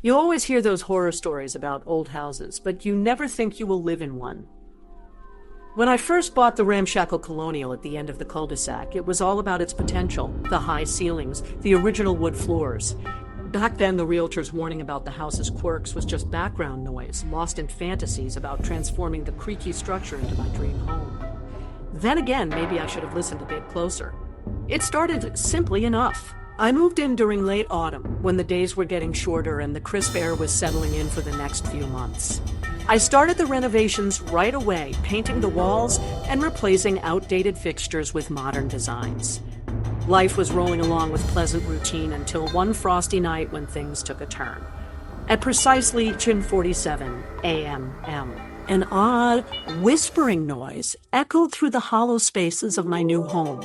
You always hear those horror stories about old houses, but you never think you will live in one. When I first bought the ramshackle colonial at the end of the cul-de-sac, it was all about its potential, the high ceilings, the original wood floors. Back then, the realtor's warning about the house's quirks was just background noise, lost in fantasies about transforming the creaky structure into my dream home. Then again, maybe I should have listened a bit closer. It started simply enough. I moved in during late autumn, when the days were getting shorter and the crisp air was settling in for the next few months. I started the renovations right away, painting the walls and replacing outdated fixtures with modern designs. Life was rolling along with pleasant routine until one frosty night when things took a turn. At precisely 10:47 a.m., an odd, whispering noise echoed through the hollow spaces of my new home.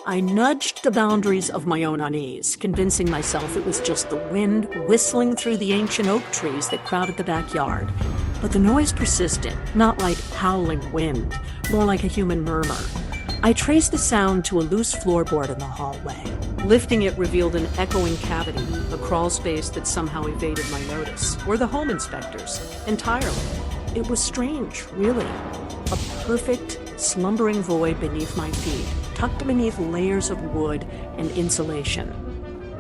I nudged the boundaries of my own unease, convincing myself it was just the wind whistling through the ancient oak trees that crowded the backyard. But the noise persisted, not like howling wind, more like a human murmur. I traced the sound to a loose floorboard in the hallway. Lifting it revealed an echoing cavity, a crawl space that somehow evaded my notice, or the home inspectors, entirely. It was strange, really. A perfect, slumbering void beneath my feet, tucked beneath layers of wood and insulation.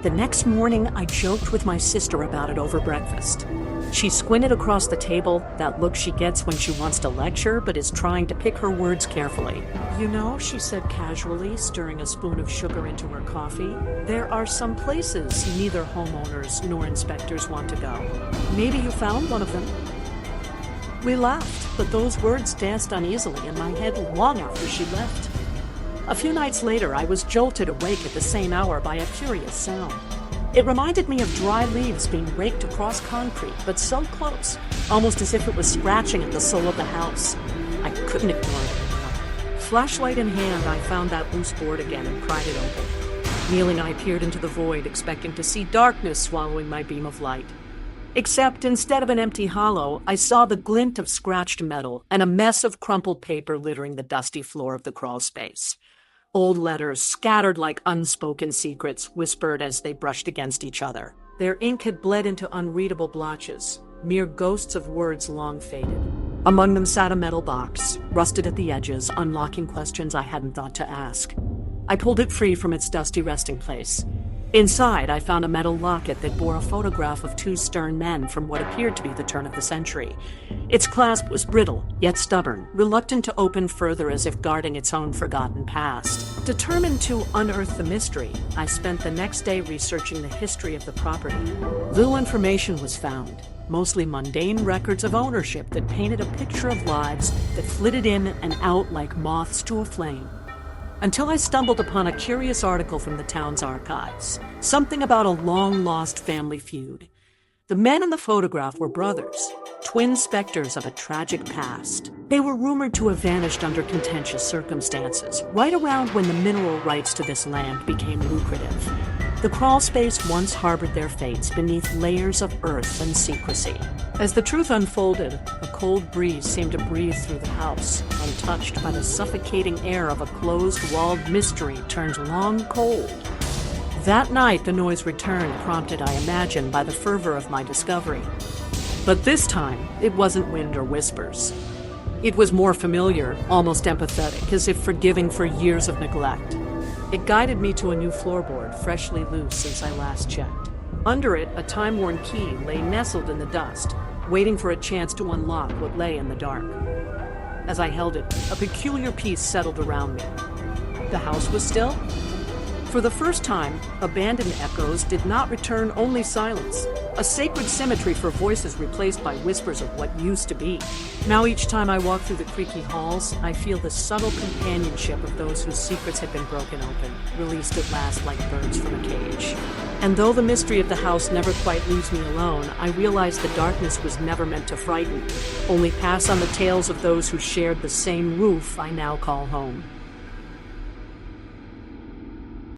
The next morning, I joked with my sister about it over breakfast. She squinted across the table, that look she gets when she wants to lecture but is trying to pick her words carefully. "You know," she said casually, stirring a spoon of sugar into her coffee, "there are some places neither homeowners nor inspectors want to go. Maybe you found one of them." We laughed, but those words danced uneasily in my head long after she left. A few nights later, I was jolted awake at the same hour by a curious sound. It reminded me of dry leaves being raked across concrete, but so close, almost as if it was scratching at the soul of the house. I couldn't ignore it anymore. Flashlight in hand, I found that loose board again and pried it open. Kneeling, I peered into the void, expecting to see darkness swallowing my beam of light. Except instead of an empty hollow, I saw the glint of scratched metal and a mess of crumpled paper littering the dusty floor of the crawl space. Old letters, scattered like unspoken secrets, whispered as they brushed against each other. Their ink had bled into unreadable blotches, mere ghosts of words long faded. Among them sat a metal box, rusted at the edges, unlocking questions I hadn't thought to ask. I pulled it free from its dusty resting place. Inside, I found a metal locket that bore a photograph of two stern men from what appeared to be the turn of the century. Its clasp was brittle, yet stubborn, reluctant to open further as if guarding its own forgotten past. Determined to unearth the mystery, I spent the next day researching the history of the property. Little information was found, mostly mundane records of ownership that painted a picture of lives that flitted in and out like moths to a flame. Until I stumbled upon a curious article from the town's archives, something about a long-lost family feud. The men in the photograph were brothers, twin specters of a tragic past. They were rumored to have vanished under contentious circumstances, right around when the mineral rights to this land became lucrative. The crawl space once harbored their fates beneath layers of earth and secrecy. As the truth unfolded, a cold breeze seemed to breathe through the house, untouched by the suffocating air of a closed-walled mystery turned long cold. That night, the noise returned, prompted, I imagine, by the fervor of my discovery. But this time, it wasn't wind or whispers. It was more familiar, almost empathetic, as if forgiving for years of neglect. It guided me to a new floorboard, freshly loose since I last checked. Under it, a time-worn key lay nestled in the dust, waiting for a chance to unlock what lay in the dark. As I held it, a peculiar peace settled around me. The house was still. For the first time, abandoned echoes did not return, only silence. A sacred symmetry for voices replaced by whispers of what used to be. Now each time I walk through the creaky halls, I feel the subtle companionship of those whose secrets had been broken open, released at last like birds from a cage. And though the mystery of the house never quite leaves me alone, I realize the darkness was never meant to frighten, only pass on the tales of those who shared the same roof I now call home.